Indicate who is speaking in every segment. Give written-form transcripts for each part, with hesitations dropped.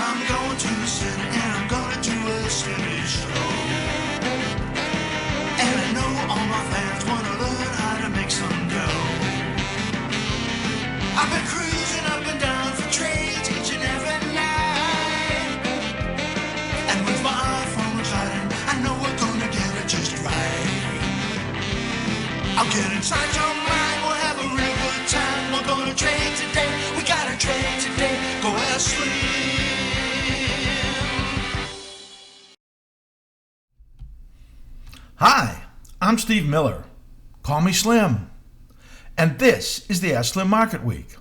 Speaker 1: I'm going to the city and I'm gonna do a steady show. And I know all my fans wanna learn how to make some dough. I've been cruising up and down for trades each and every night. And with my iPhone reclining, I know we're gonna get it just right. I'll get inside your mind, we'll have a real good time. We're gonna trade today, we gotta trade today. Go askSlim.
Speaker 2: Hi, I'm Steve Miller. Call me Slim. And this is the askSlim Market Week.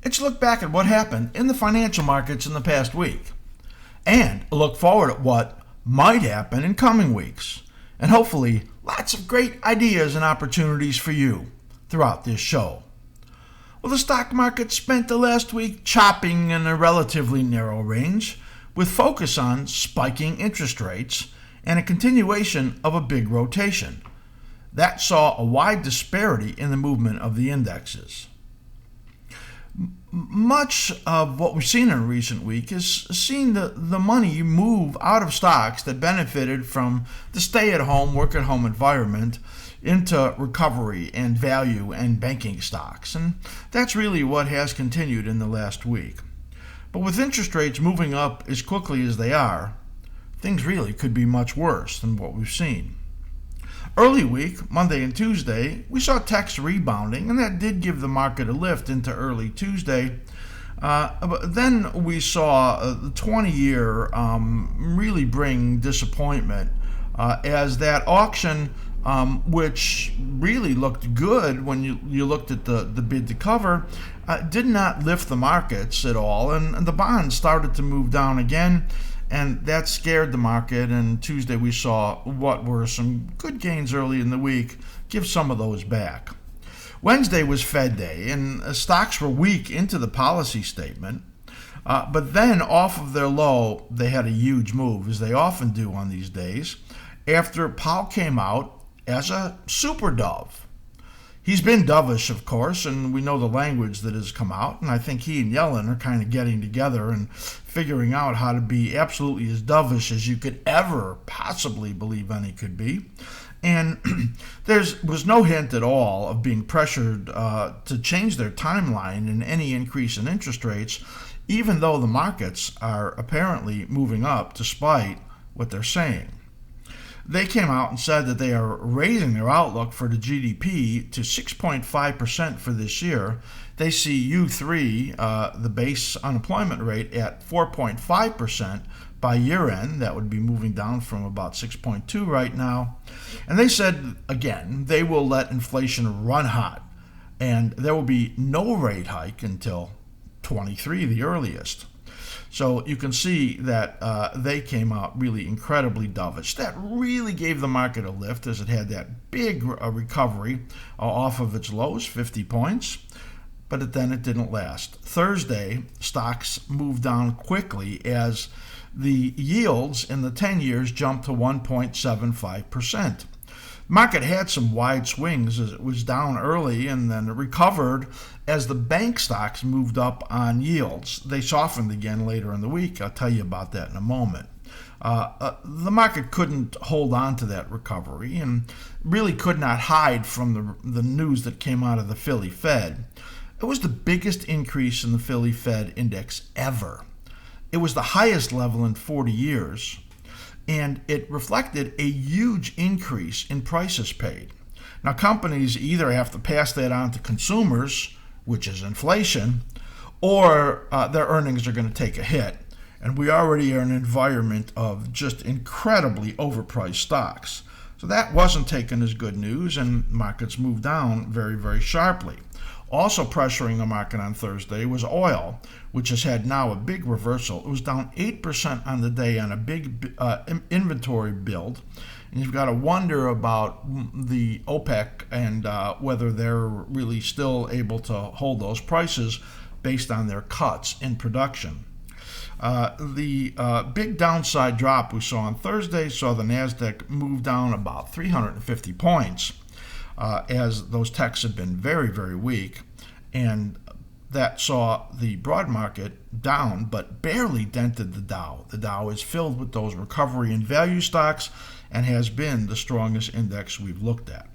Speaker 2: It's a look back at what happened in the financial markets in the past week, and a look forward at what might happen in coming weeks, and hopefully lots of great ideas and opportunities for you throughout this show. Well, the stock market spent the last week chopping in a relatively narrow range, with focus on spiking interest rates and a continuation of a big rotation. That saw a wide disparity in the movement of the indexes. Much of what we've seen in a recent week is seeing the money move out of stocks that benefited from the stay-at-home, work-at-home environment into recovery and value and banking stocks. And that's really what has continued in the last week. But with interest rates moving up as quickly as they are, things really could be much worse than what we've seen. Early week, Monday and Tuesday, we saw techs rebounding, and that did give the market a lift into early Tuesday. But then we saw the 20-year really bring disappointment as that auction, which really looked good when you looked at the bid to cover, did not lift the markets at all, and the bonds started to move down again. And that scared the market, and Tuesday we saw what were some good gains early in the week give some of those back. Wednesday was Fed Day, and stocks were weak into the policy statement, but then off of their low, they had a huge move, as they often do on these days, after Powell came out as a super dove. He's been dovish, of course, and we know the language that has come out, and I think he and Yellen are kind of getting together and figuring out how to be absolutely as dovish as you could ever possibly believe any could be. And there was no hint at all of being pressured to change their timeline in any increase in interest rates, even though the markets are apparently moving up despite what they're saying. They came out and said that they are raising their outlook for the GDP to 6.5% for this year. They see U3, the base unemployment rate, at 4.5% by year end. That would be moving down from about 6.2 right now. And they said, again, they will let inflation run hot, and there will be no rate hike until 23, the earliest. So you can see that they came out really incredibly dovish. That really gave the market a lift, as it had that big recovery off of its lows, 50 points, but then it didn't last. Thursday, stocks moved down quickly as the yields in the 10 years jumped to 1.75%. Market had some wide swings as it was down early and then recovered as the bank stocks moved up on yields. They softened again later in the week. I'll tell you about that in a moment. The market couldn't hold on to that recovery and really could not hide from the news that came out of the Philly Fed. It was the biggest increase in the Philly Fed index ever. It was the highest level in 40 years. And it reflected a huge increase in prices paid. Now, companies either have to pass that on to consumers, which is inflation, or their earnings are going to take a hit. And we already are in an environment of just incredibly overpriced stocks. So that wasn't taken as good news, and markets moved down very, very sharply. Also pressuring the market on Thursday was oil, which has had now a big reversal. It was down 8% on the day on a big inventory build. And you've got to wonder about the OPEC and whether they're really still able to hold those prices based on their cuts in production. The big downside drop we saw on Thursday saw the NASDAQ move down about 350 points as those techs have been very, very weak. And that saw the broad market down but barely dented the Dow. The Dow is filled with those recovery and value stocks and has been the strongest index we've looked at.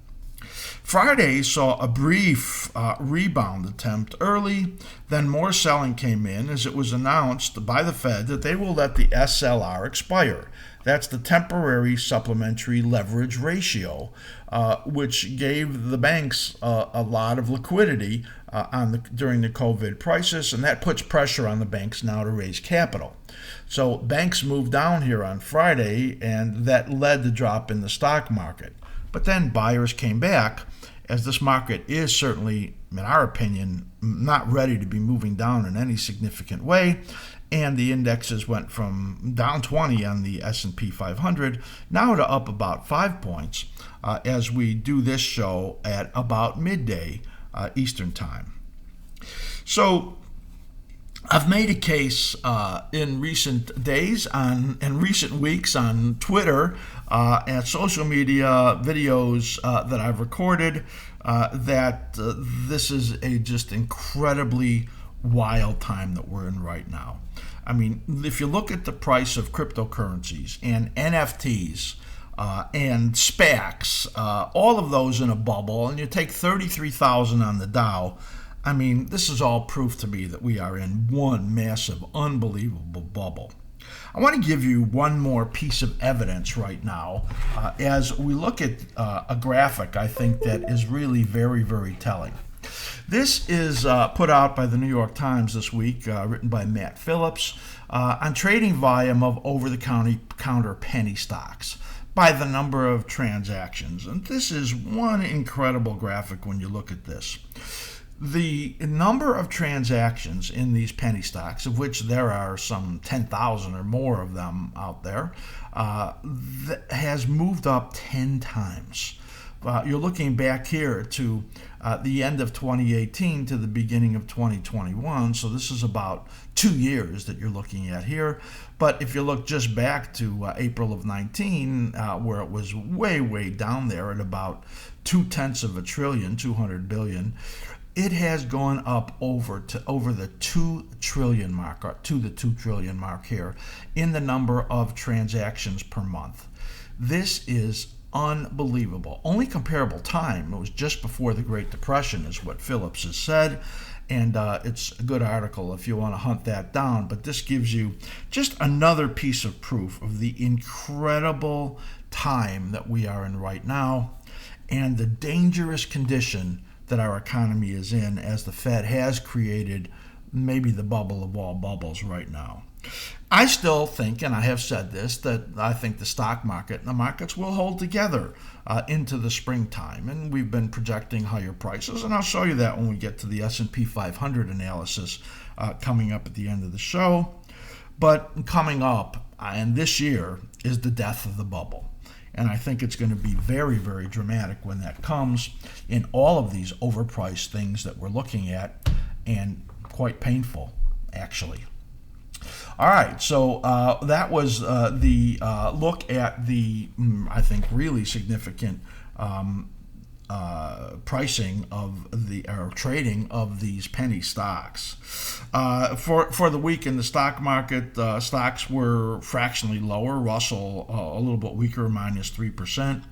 Speaker 2: Friday saw a brief rebound attempt early, then more selling came in as it was announced by the Fed that they will let the SLR expire. That's the temporary supplementary leverage ratio, which gave the banks a lot of liquidity during the COVID crisis, and that puts pressure on the banks now to raise capital. So banks moved down here on Friday, and that led to drop in the stock market. But then buyers came back, as this market is certainly, in our opinion, not ready to be moving down in any significant way. And the indexes went from down 20 on the S&P 500 now to up about 5 points as we do this show at about midday Eastern time. So I've made a case in recent days and recent weeks on Twitter and social media videos that I've recorded that this is a just incredibly wild time that we're in right now. I mean, if you look at the price of cryptocurrencies and NFTs and SPACs, all of those in a bubble, and you take 33,000 on the Dow, I mean, this is all proof to me that we are in one massive, unbelievable bubble. I want to give you one more piece of evidence right now as we look at a graphic I think that is really very, very telling. This is put out by the New York Times this week, written by Matt Phillips, on trading volume of over-the-counter penny stocks by the number of transactions. And this is one incredible graphic when you look at this. The number of transactions in these penny stocks, of which there are some 10,000 or more of them out there, has moved up 10 times. You're looking back here to the end of 2018 to the beginning of 2021, so this is about 2 years that you're looking at here. But if you look just back to April of 19, where it was way, way down there at about 0.2 trillion, 200 billion, it has gone up over the 2 trillion mark, or to the 2 trillion mark here, in the number of transactions per month. This is unbelievable. Only comparable time, it was just before the Great Depression, is what Phillips has said, and it's a good article if you want to hunt that down. But this gives you just another piece of proof of the incredible time that we are in right now and the dangerous condition that our economy is in, as the Fed has created maybe the bubble of all bubbles right now. I still think, and I have said this, that I think the stock market and the markets will hold together into the springtime, and we've been projecting higher prices, and I'll show you that when we get to the S&P 500 analysis coming up at the end of the show. But coming up, and this year, is the death of the bubble. And I think it's going to be very, very dramatic when that comes in all of these overpriced things that we're looking at, and quite painful, actually. All right, so that was the look at the, I think, really significant pricing of the trading of these penny stocks. For the week in the stock market, stocks were fractionally lower. Russell a little bit weaker, -3%.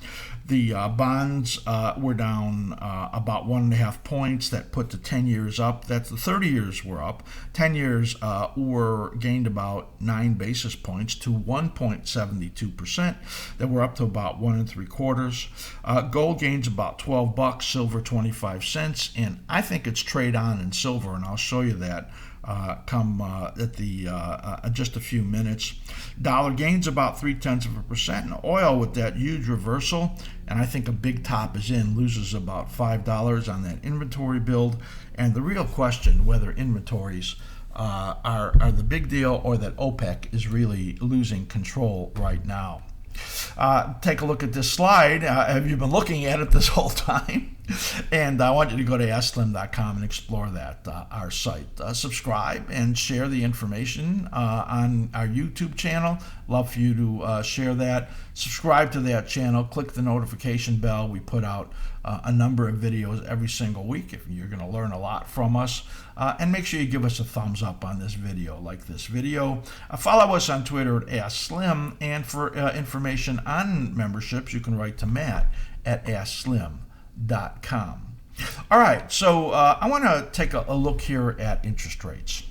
Speaker 2: The bonds were down about 1.5 points. That put the 10 years up. That's the 30 years were up. 10 years were gained about 9 basis points to 1.72%. They were up to about 1 3/4. Gold gains about $12, silver 25 cents, and I think it's trade on in silver, and I'll show you that come at the just a few minutes. Dollar gains about 0.3%, and oil with that huge reversal, and I think a big top is in, loses about $5 on that inventory build. And the real question, whether inventories are the big deal or that OPEC is really losing control right now. Take a look at this slide. Have you been looking at it this whole time? And I want you to go to askSlim.com and explore that, our site. Subscribe and share the information on our YouTube channel. Love for you to share that. Subscribe to that channel. Click the notification bell. We put out a number of videos every single week. If you're going to learn a lot from us. And make sure you give us a thumbs up on this video, like this video. Follow us on Twitter at askSlim. And for information on memberships, you can write to Matt at askSlim.com. All right, so I want to take a look here at interest rates.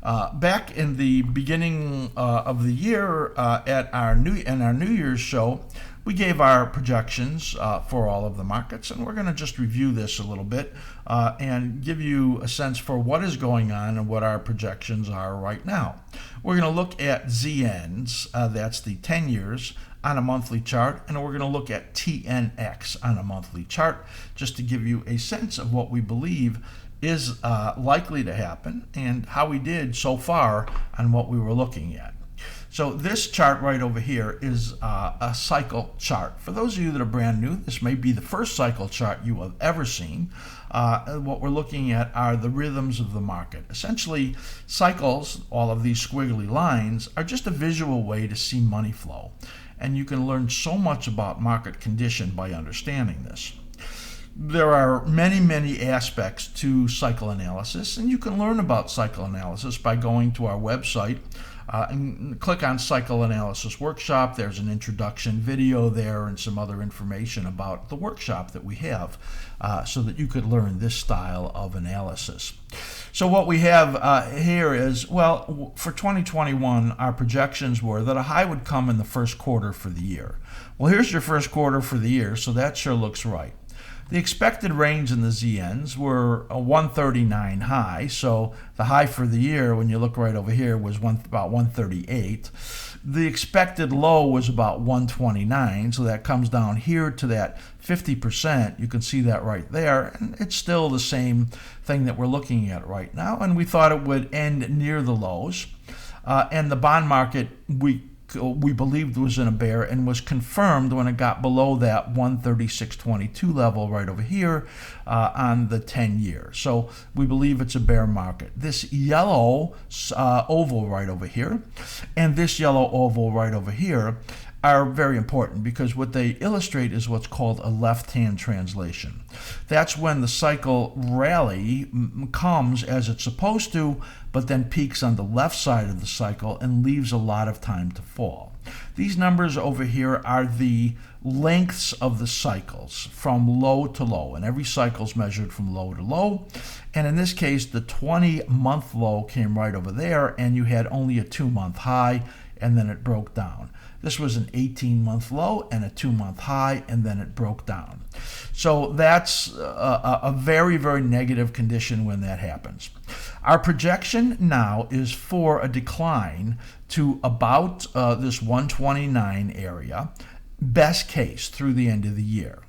Speaker 2: Back in the beginning of the year at our New Year's show, we gave our projections for all of the markets, and we're going to just review this a little bit and give you a sense for what is going on and what our projections are right now. We're going to look at ZNs, that's the 10 years, on a monthly chart, and we're going to look at TNX on a monthly chart just to give you a sense of what we believe is likely to happen and how we did so far on what we were looking at. So this chart right over here is a cycle chart. For those of you that are brand new, this may be the first cycle chart you have ever seen. What we're looking at are the rhythms of the market. Essentially, cycles, all of these squiggly lines, are just a visual way to see money flow. And you can learn so much about market condition by understanding this. There are many, many aspects to cycle analysis, and you can learn about cycle analysis by going to our website and click on Cycle Analysis Workshop. There's an introduction video there and some other information about the workshop that we have so that you could learn this style of analysis. So what we have here is, well, for 2021, our projections were that a high would come in the first quarter for the year. Well, here's your first quarter for the year, so that sure looks right. The expected range in the ZNs were a 139 high, so the high for the year, when you look right over here, was about 138. The expected low was about 129, so that comes down here to that 50%. You can see that right there, and it's still the same thing that we're looking at right now, and we thought it would end near the lows. And the bond market, we believed was in a bear and was confirmed when it got below that 136.22 level right over here on the 10-year. So we believe it's a bear market. This yellow oval right over here and this yellow oval right over here are very important because what they illustrate is what's called a left-hand translation. That's when the cycle rally comes as it's supposed to, but then peaks on the left side of the cycle and leaves a lot of time to fall. These numbers over here are the lengths of the cycles from low to low, and every cycle is measured from low to low. And in this case, the 20-month low came right over there, and you had only a 2-month high, and then it broke down. This was an 18-month low and a 2-month high, and then it broke down. So that's a very, very negative condition when that happens. Our projection now is for a decline to about this 129 area, best case through the end of the year.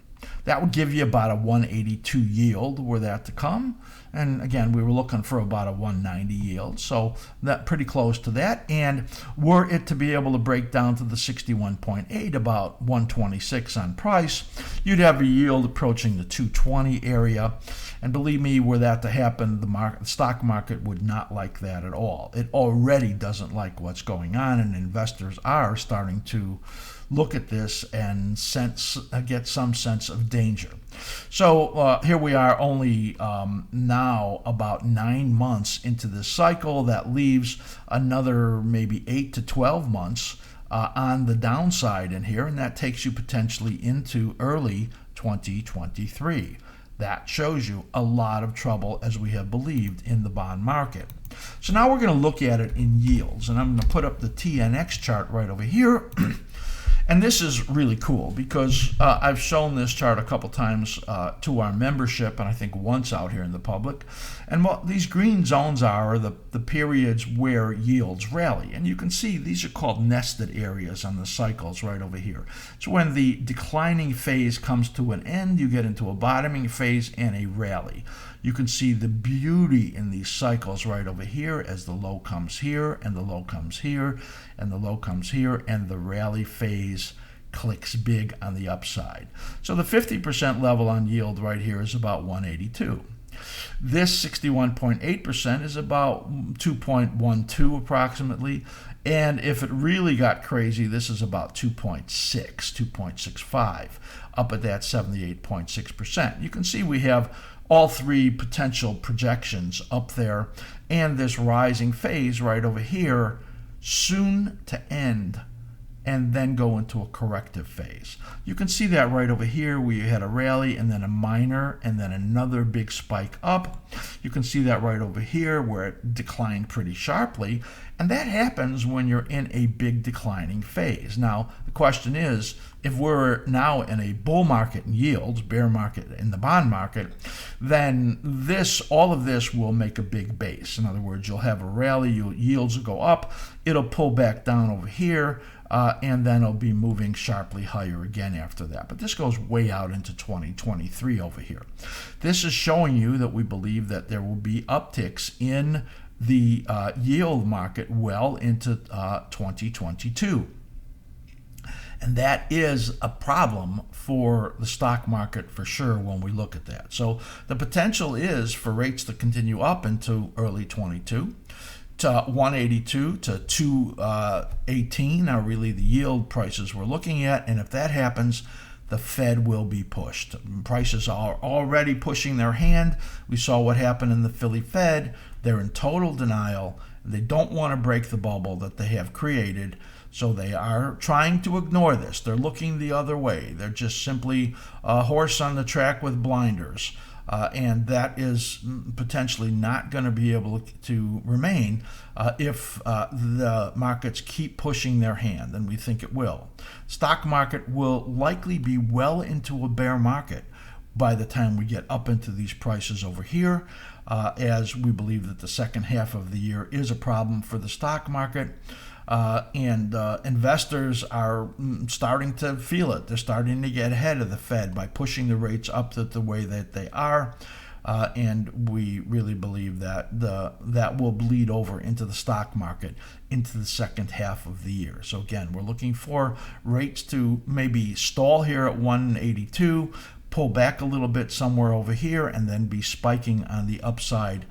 Speaker 2: That would give you about a 182 yield were that to come. And again, we were looking for about a 190 yield, so that pretty close to that. And were it to be able to break down to the 61.8, about 126 on price, you'd have a yield approaching the 220 area. And believe me, were that to happen, the stock market would not like that at all. It already doesn't like what's going on, and investors are starting to look at this and get some sense of danger. So here we are only now about 9 months into this cycle. That leaves another maybe 8 to 12 months on the downside in here, and that takes you potentially into early 2023. That shows you a lot of trouble, as we have believed, in the bond market. So now we're going to look at it in yields, and I'm going to put up the TNX chart right over here. And this is really cool because I've shown this chart a couple times to our membership, and I think once out here in the public. And what these green zones are the periods where yields rally. And you can see these are called nested areas on the cycles right over here. So when the declining phase comes to an end, you get into a bottoming phase and a rally. You can see the beauty in these cycles right over here as the low comes here and the low comes here and the low comes here, and the rally phase clicks big on the upside. So the 50% level on yield right here is about 182. This 61.8% is about 2.12 approximately. And if it really got crazy, this is about 2.65, up at that 78.6%. You can see we have all three potential projections up there, and this rising phase right over here soon to end and then go into a corrective phase. You can see that right over here where you had a rally and then a minor and then another big spike up. You can see that right over here where it declined pretty sharply, and that happens when you're in a big declining phase. Now, the question is, if we're now in a bull market in yields, bear market in the bond market, then all of this will make a big base. In other words, you'll have a rally, yields will go up, it'll pull back down over here, and then it'll be moving sharply higher again after that. But this goes way out into 2023 over here. This is showing you that we believe that there will be upticks in the yield market well into 2022. And that is a problem for the stock market for sure when we look at that. So the potential is for rates to continue up into early 22. To 182 to 218 are really the yield prices we're looking at. And if that happens, the Fed will be pushed. Prices are already pushing their hand. We saw what happened in the Philly Fed. They're in total denial. They don't want to break the bubble that they have created. So they are trying to ignore this. They're looking the other way. They're just simply a horse on the track with blinders. And that is potentially not going to be able to remain if the markets keep pushing their hand, and we think it will. Stock market will likely be well into a bear market by the time we get up into these prices over here, as we believe that the second half of the year is a problem for the stock market. And investors are starting to feel it. They're starting to get ahead of the Fed by pushing the rates up the way that they are. And we really believe that that will bleed over into the stock market into the second half of the year. So again, we're looking for rates to maybe stall here at 182, pull back a little bit somewhere over here, and then be spiking on the upside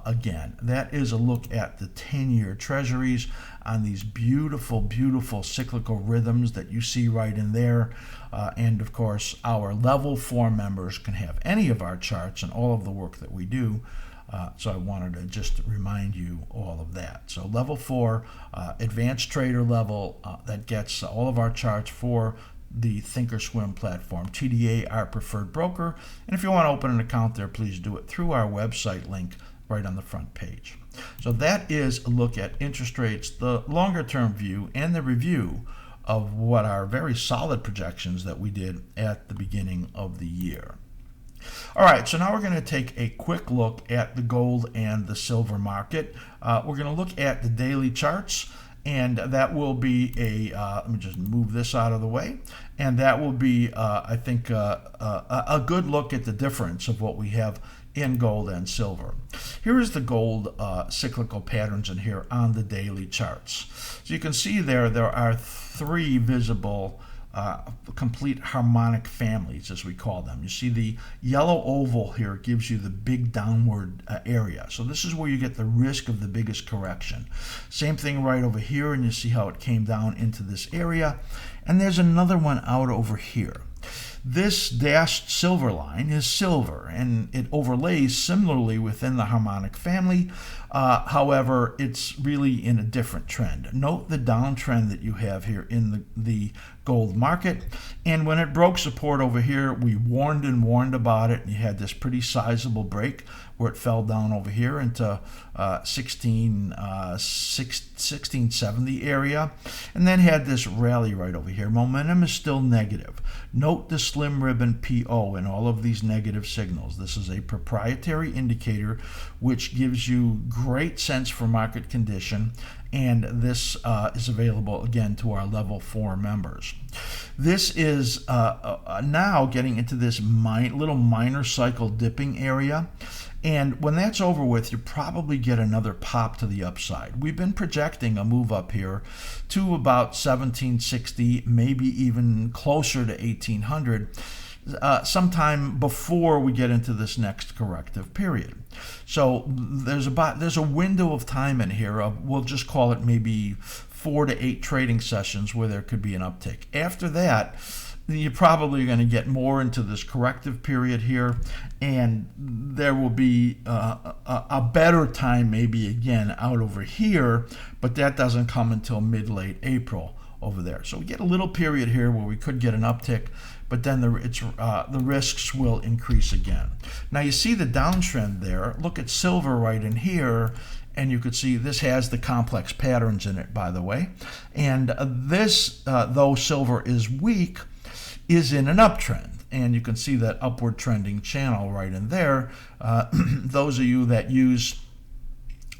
Speaker 2: again. That is a look at the 10-year treasuries on these beautiful, beautiful cyclical rhythms that you see right in there. And of course, our level 4 members can have any of our charts and all of the work that we do. So I wanted to just remind you all of that. So level 4, advanced trader level, that gets all of our charts for the Thinkorswim platform. TDA, our preferred broker. And if you want to open an account there, please do it through our website link right on the front page. So that is a look at interest rates, the longer term view, and the review of what are very solid projections that we did at the beginning of the year. All right, so now we're going to take a quick look at the gold and the silver market. We're going to look at the daily charts, and that will be let me just move this out of the way, and that will be, I think, a good look at the difference of what we have in gold and silver. Here is the gold cyclical patterns in here on the daily charts. So you can see there are three visible complete harmonic families, as we call them. You see the yellow oval here gives you the big downward area. So this is where you get the risk of the biggest correction. Same thing right over here, and you see how it came down into this area. And there's another one out over here. This dashed silver line is silver, and it overlays similarly within the harmonic family. However, it's really in a different trend. Note the downtrend that you have here in the gold market. And when it broke support over here, we warned and warned about it. And you had this pretty sizable break where it fell down over here into 1670 area, and then had this rally right over here. Momentum is still negative. Note the slim ribbon PO in all of these negative signals. This is a proprietary indicator which gives you great sense for market condition and this is available again to our level 4 members. This is now getting into this little minor cycle dipping area. And when that's over with, you probably get another pop to the upside. We've been projecting a move up here to about 1760, maybe even closer to 1800, sometime before we get into this next corrective period. So there's a window of time in here of, we'll just call it maybe 4 to 8 trading sessions where there could be an uptick. After that, you're probably going to get more into this corrective period here, and there will be a better time maybe again out over here, but that doesn't come until mid-late April over there. So we get a little period here where we could get an uptick, but then the risks will increase again. Now you see the downtrend there. Look at silver right in here, and you could see this has the complex patterns in it, by the way. And this, though silver is weak, is in an uptrend, and you can see that upward trending channel right in there. Those of you that use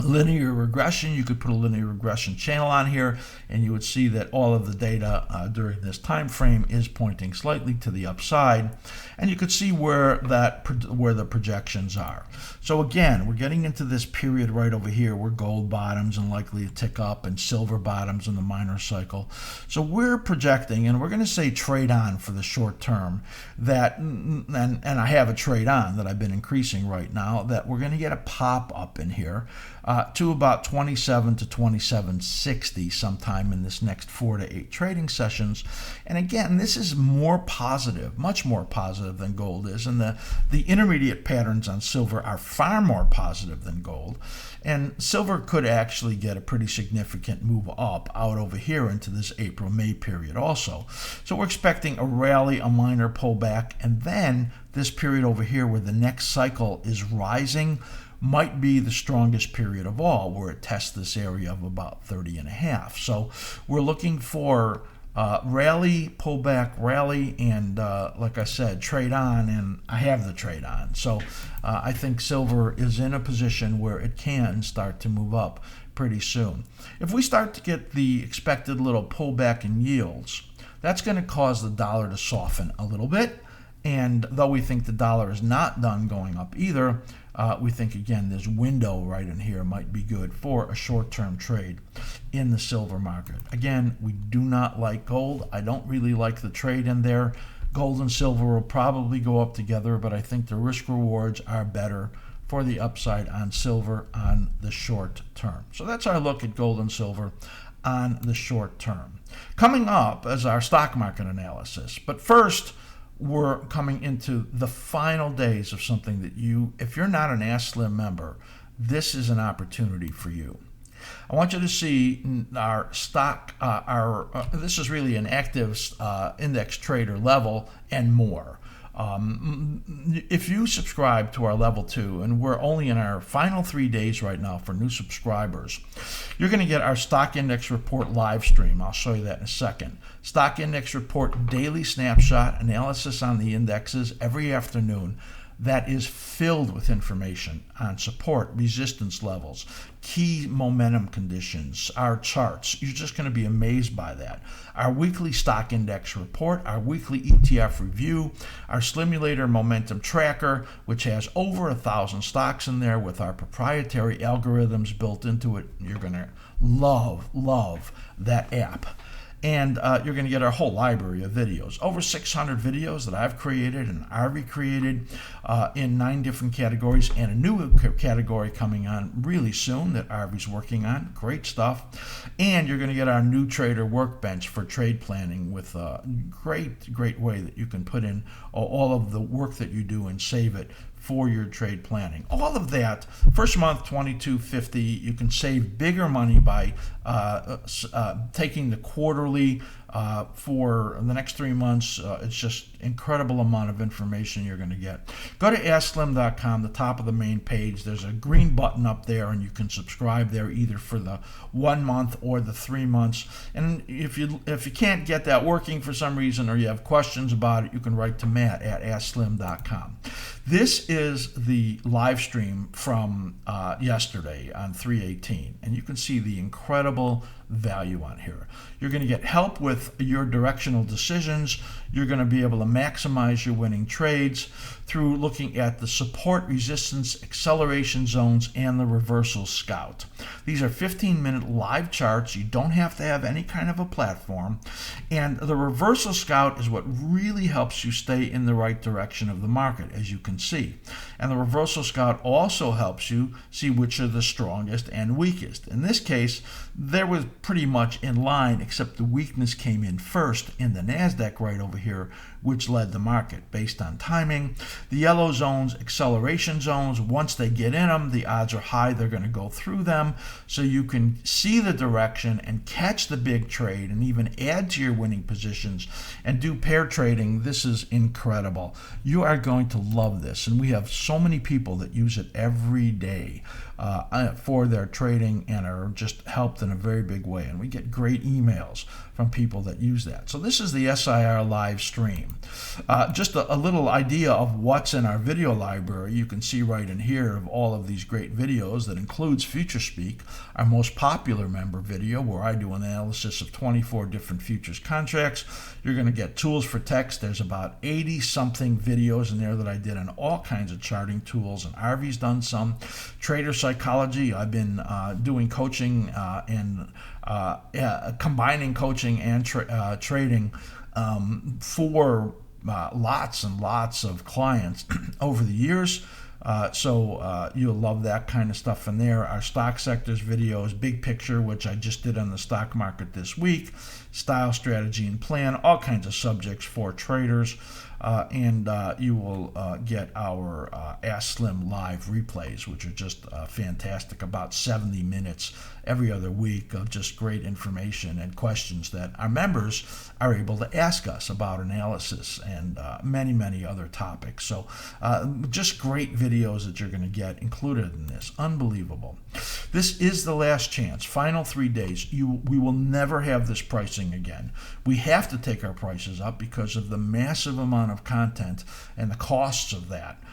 Speaker 2: linear regression, you could put a linear regression channel on here, and you would see that all of the data during this time frame is pointing slightly to the upside, and you could see where the projections are. So again, we're getting into this period right over here where gold bottoms and likely to tick up, and silver bottoms in the minor cycle. So we're projecting, and we're going to say trade on for the short term, that, and I have a trade on that I've been increasing right now, that we're going to get a pop up in here to about 27 to 2760 sometime in this next 4 to 8 trading sessions. And again, this is more positive, much more positive than gold is, and the intermediate patterns on silver are far more positive than gold. And silver could actually get a pretty significant move up out over here into this April-May period also. So we're expecting a rally, a minor pullback, and then this period over here where the next cycle is rising might be the strongest period of all, where it tests this area of about 30.5. So we're looking for rally, pullback, rally, and like I said, trade on, and I have the trade on. So I think silver is in a position where it can start to move up pretty soon. If we start to get the expected little pullback in yields, that's going to cause the dollar to soften a little bit. And though we think the dollar is not done going up either, we think, again, this window right in here might be good for a short-term trade in the silver market. Again, we do not like gold. I don't really like the trade in there. Gold and silver will probably go up together, but I think the risk rewards are better for the upside on silver on the short term. So that's our look at gold and silver on the short term. Coming up is our stock market analysis. But first, we're coming into the final days of something that if you're not an askSlim member, this is an opportunity for you. I want you to see our stock, this is really an active index trader level and more. If you subscribe to our level 2, and we're only in our final 3 days right now for new subscribers, you're going to get our stock index report live stream. I'll show you that in a second. Stock index report daily snapshot analysis on the indexes every afternoon. That is filled with information on support, resistance levels, key momentum conditions, our charts. You're just going to be amazed by that. Our weekly stock index report, our weekly ETF review, our Slimulator momentum tracker, which has over 1,000 stocks in there with our proprietary algorithms built into it. You're going to love that app. And you're going to get our whole library of videos. Over 600 videos that I've created and Arvi created in 9 different categories, and a new category coming on really soon that Arvi's working on. Great stuff. And you're going to get our new trader workbench for trade planning with a great way that you can put in all of the work that you do and save it for your trade planning. All of that, first month $22.50. You can save bigger money by taking the quarterly for the next 3 months. It's just incredible amount of information you're going to get. Go to askSlim.com, the top of the main page. There's a green button up there, and you can subscribe there either for the 1 month or the 3 months. And if you can't get that working for some reason, or you have questions about it, you can write to Matt at askSlim.com. This is the live stream from yesterday on 3/18, and you can see the incredible value on here. You're going to get help with your directional decisions. You're going to be able to maximize your winning trades through looking at the support, resistance, acceleration zones, and the reversal scout. These are 15-minute live charts. You don't have to have any kind of a platform. And the reversal scout is what really helps you stay in the right direction of the market, as you can see. And the reversal scout also helps you see which are the strongest and weakest. In this case, there was pretty much in line, except the weakness came in first in the NASDAQ right over here, which led the market based on timing. The yellow zones, acceleration zones, once they get in them, the odds are high they're going to go through them. So you can see the direction and catch the big trade and even add to your winning positions and do pair trading. This is incredible. You are going to love this. And we have so many people that use it every day for their trading and are just helped in a very big way. And we get great emails from people that use that. So this is the SIR live stream. Just a little idea of what's in our video library. You can see right in here of all of these great videos that includes FutureSpeak, our most popular member video, where I do an analysis of 24 different futures contracts. You're going to get tools for text. There's about 80 something videos in there that I did on all kinds of charting tools, and Arvy's done some. Trader psychology, I've been doing coaching and combining coaching and trading for lots and lots of clients over the years. So you'll love that kind of stuff in there. Our stock sectors videos, big picture, which I just did on the stock market this week, style, strategy, and plan, all kinds of subjects for traders. And you will get our askSlim live replays, which are just fantastic, about 70 minutes every other week of just great information and questions that our members are able to ask us about analysis and many, many other topics. So just great videos that you're going to get included in this. Unbelievable. This is the last chance. Final 3 days. We will never have this pricing again. We have to take our prices up because of the massive amount of content and the costs of that.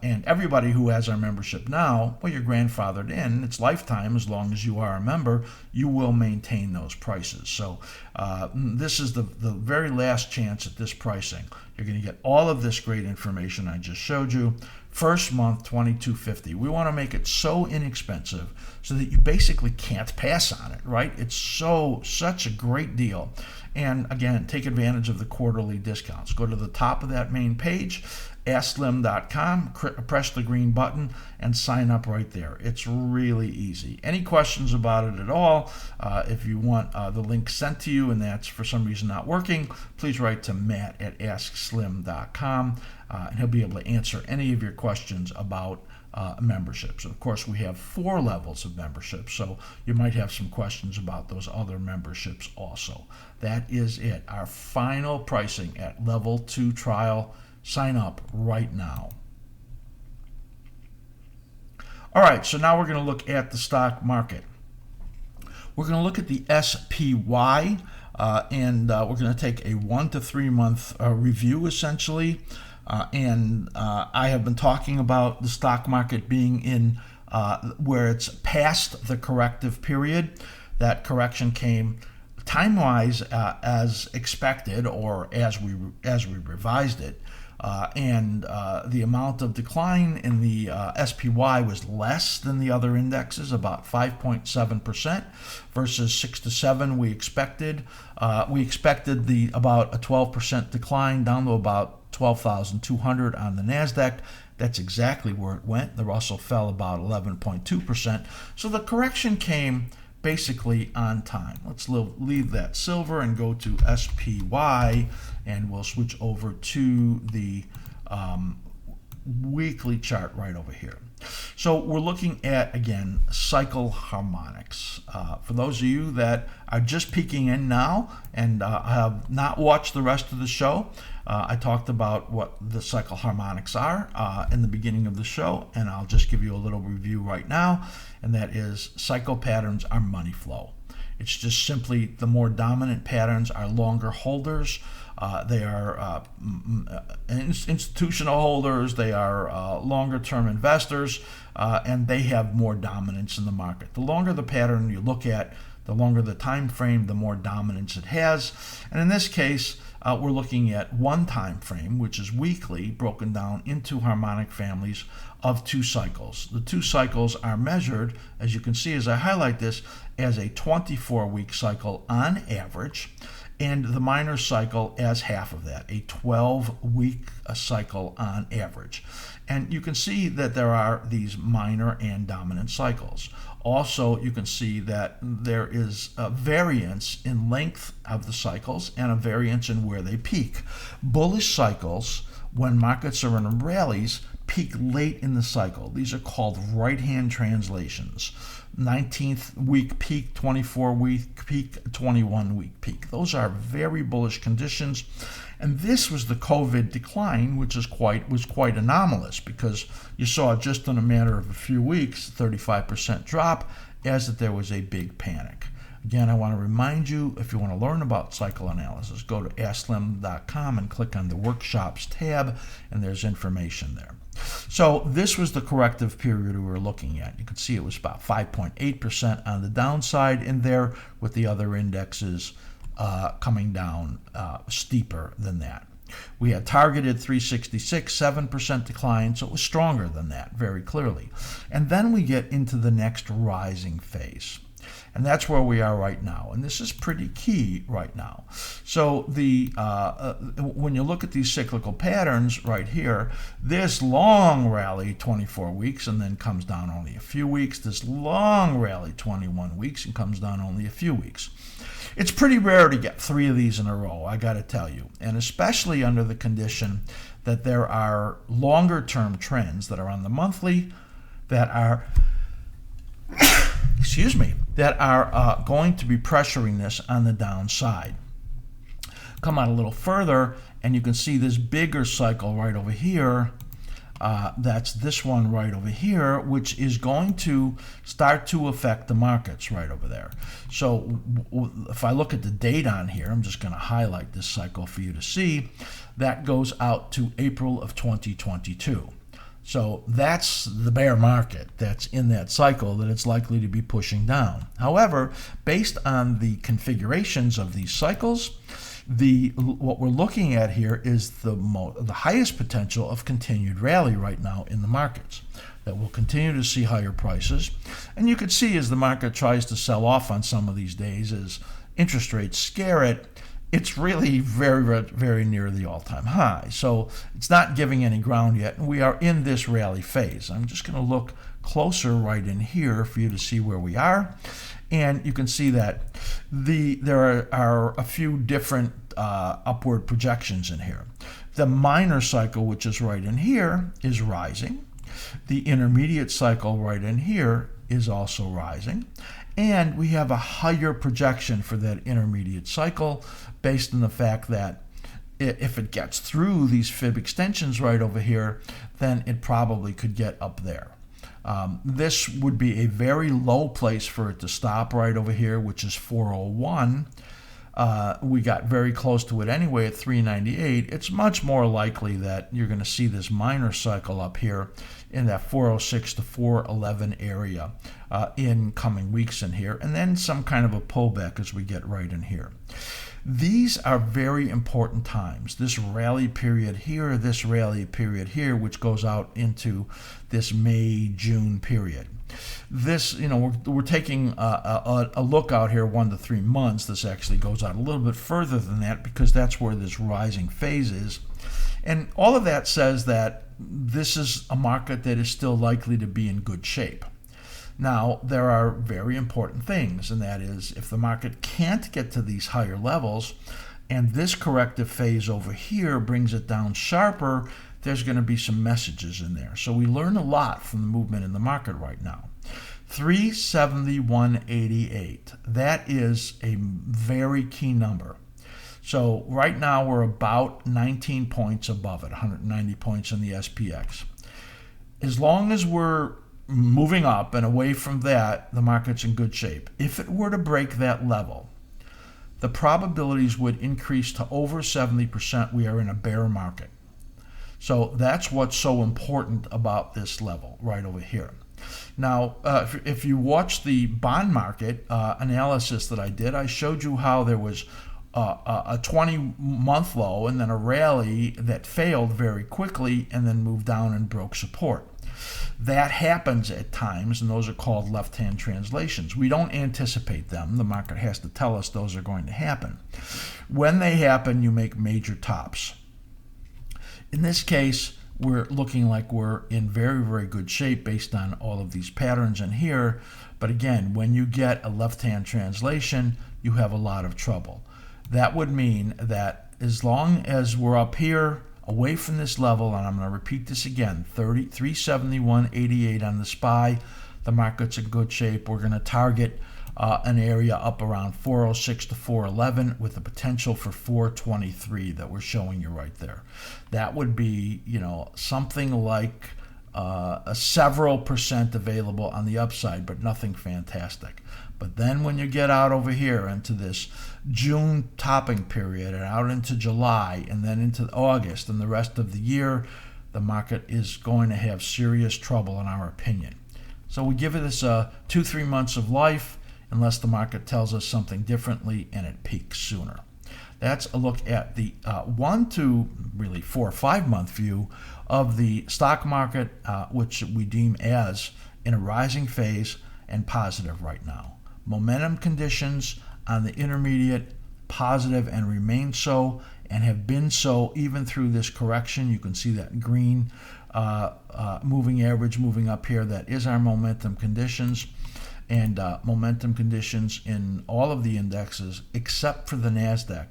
Speaker 2: And everybody who has our membership now, well, you're grandfathered in. It's lifetime. As long as you are a member, you will maintain those prices. So this is the very last chance at this pricing. You're going to get all of this great information I just showed you. First month, $22.50. We want to make it so inexpensive so that you basically can't pass on it, right? It's such a great deal. And again, take advantage of the quarterly discounts. Go to the top of that main page, askSlim.com, press the green button, and sign up right there. It's really easy. Any questions about it at all, if you want the link sent to you and that's for some reason not working, please write to Matt at askSlim.com, and he'll be able to answer any of your questions about memberships. Of course, we have 4 levels of membership, so you might have some questions about those other memberships also. That is it. Our final pricing at level 2 trial. Sign up right now. All right, so now we're going to look at the stock market. We're going to look at the SPY, and we're going to take a 1 to 3 month review essentially. And I have been talking about the stock market being in where it's past the corrective period. That correction came time-wise as expected, or as we revised it. And the amount of decline in the SPY was less than the other indexes, about 5.7% versus 6 to 7 we expected. We expected about a 12% decline down to about 12,200 on the NASDAQ. That's exactly where it went. The Russell fell about 11.2%. So the correction came basically on time. Let's leave that silver and go to SPY, and we'll switch over to the weekly chart right over here. So we're looking at, again, cycle harmonics. For those of you that are just peeking in now and have not watched the rest of the show, I talked about what the cycle harmonics are in the beginning of the show, and I'll just give you a little review right now, and that is cycle patterns are money flow. It's just simply the more dominant patterns are longer holders. They are institutional holders, they are longer term investors, and they have more dominance in the market. The longer the pattern you look at, the longer the time frame, the more dominance it has. And in this case, we're looking at one time frame, which is weekly, broken down into harmonic families of 2 cycles. The 2 cycles are measured, as you can see as I highlight this, as a 24-week cycle on average, and the minor cycle as half of that, a 12-week cycle on average. And you can see that there are these minor and dominant cycles. Also, you can see that there is a variance in length of the cycles and a variance in where they peak. Bullish cycles, when markets are in rallies, peak late in the cycle. These are called right-hand translations. 19th week peak, 24-week peak, 21-week peak. Those are very bullish conditions. And this was the COVID decline, which was quite anomalous, because you saw just in a matter of a few weeks, 35% drop, as that there was a big panic. Again, I want to remind you, if you want to learn about cycle analysis, go to askSlim.com and click on the Workshops tab, and there's information there. So this was the corrective period we were looking at. You can see it was about 5.8% on the downside in there, with the other indexes coming down steeper than that. We had targeted 366, 7% decline, so it was stronger than that, very clearly. And then we get into the next rising phase. And that's where we are right now. And this is pretty key right now. So when you look at these cyclical patterns right here, this long rally, 24 weeks, and then comes down only a few weeks. This long rally, 21 weeks, and comes down only a few weeks. It's pretty rare to get 3 of these in a row, I got to tell you. And especially under the condition that there are longer term trends that are on the monthly that are going to be pressuring this on the downside. Come out a little further, and you can see this bigger cycle right over here. That's this one right over here, which is going to start to affect the markets right over there. So if I look at the date on here, I'm just going to highlight this cycle for you to see. That goes out to April of 2022. So that's the bear market that's in that cycle that it's likely to be pushing down. However, based on the configurations of these cycles, what we're looking at here is the highest potential of continued rally right now in the markets, that we'll continue to see higher prices. And you could see as the market tries to sell off on some of these days, as interest rates scare it, it's really very, very near the all-time high. So it's not giving any ground yet, and we are in this rally phase. I'm just going to look closer right in here for you to see where we are. And you can see that there are a few different upward projections in here. The minor cycle, which is right in here, is rising. The intermediate cycle right in here is also rising. And we have a higher projection for that intermediate cycle based on the fact that if it gets through these fib extensions right over here, then it probably could get up there. This would be a very low place for it to stop right over here, which is 401. We got very close to it anyway at 398. It's much more likely that you're going to see this minor cycle up here in that 406 to 411 area in coming weeks in here, and then some kind of a pullback as we get right in here. These are very important times. This rally period here, this rally period here, which goes out into this May-June period. This, we're taking a look out here 1 to 3 months. This actually goes out a little bit further than that because that's where this rising phase is. And all of that says that this is a market that is still likely to be in good shape. Now, there are very important things, and that is if the market can't get to these higher levels and this corrective phase over here brings it down sharper, there's going to be some messages in there. So we learn a lot from the movement in the market right now. 371.88. That is a very key number. So right now we're about 19 points above it, 190 points in the SPX. As long as we're moving up and away from that, the market's in good shape. If it were to break that level, the probabilities would increase to over 70% we are in a bear market. So that's what's so important about this level right over here. Now, if you watch the bond market analysis that I did, I showed you how there was a 20-month low and then a rally that failed very quickly and then moved down and broke support. That happens at times, and those are called left-hand translations. We don't anticipate them. The market has to tell us those are going to happen. When they happen, you make major tops. In this case, we're looking like we're in very, very good shape based on all of these patterns in here. But again, when you get a left-hand translation, you have a lot of trouble. That would mean that as long as we're up here, away from this level, and I'm going to repeat this again, 371.88 on the SPY, the market's in good shape. We're going to target an area up around 406 to 411 with the potential for 423 that we're showing you right there. That would be, something like several percent available on the upside, but nothing fantastic. But then when you get out over here into this June topping period and out into July and then into August and the rest of the year, the market is going to have serious trouble in our opinion. So we give this 2-3 months of life unless the market tells us something differently and it peaks sooner. That's a look at the 1 to really 4 or 5 month view of the stock market, which we deem as in a rising phase and positive right now. Momentum conditions on the intermediate, positive and remain so, and have been so even through this correction. You can see that green moving average moving up here. That is our momentum conditions. And momentum conditions in all of the indexes except for the NASDAQ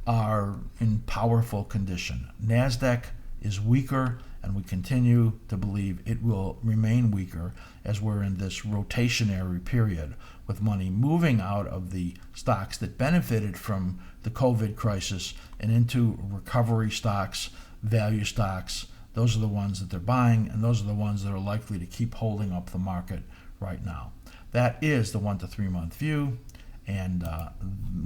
Speaker 2: are in powerful condition. NASDAQ is weaker, and we continue to believe it will remain weaker as we're in this rotationary period with money moving out of the stocks that benefited from the COVID crisis and into recovery stocks, value stocks. Those are the ones that they're buying, and those are the ones that are likely to keep holding up the market right now. That is the 1 to 3 month view, and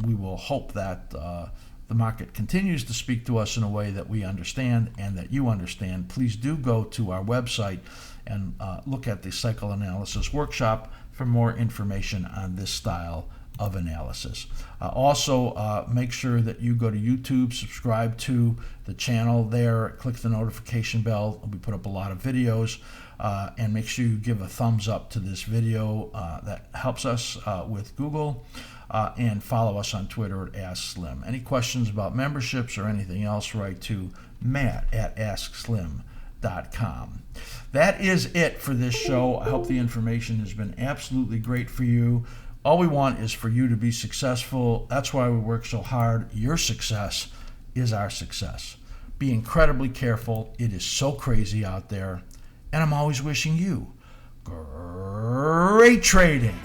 Speaker 2: we will hope that the market continues to speak to us in a way that we understand and that you understand. Please do go to our website and look at the cycle analysis workshop for more information on this style of analysis. Also, make sure that you go to YouTube, subscribe to the channel there, click the notification bell. We put up a lot of videos, and make sure you give a thumbs up to this video. That helps us with Google, and follow us on Twitter at askSlim. Any questions about memberships or anything else, write to Matt at askSlim.com. That is it for this show. I hope the information has been absolutely great for you. All we want is for you to be successful. That's why we work so hard. Your success is our success. Be incredibly careful. It is so crazy out there. And I'm always wishing you great trading.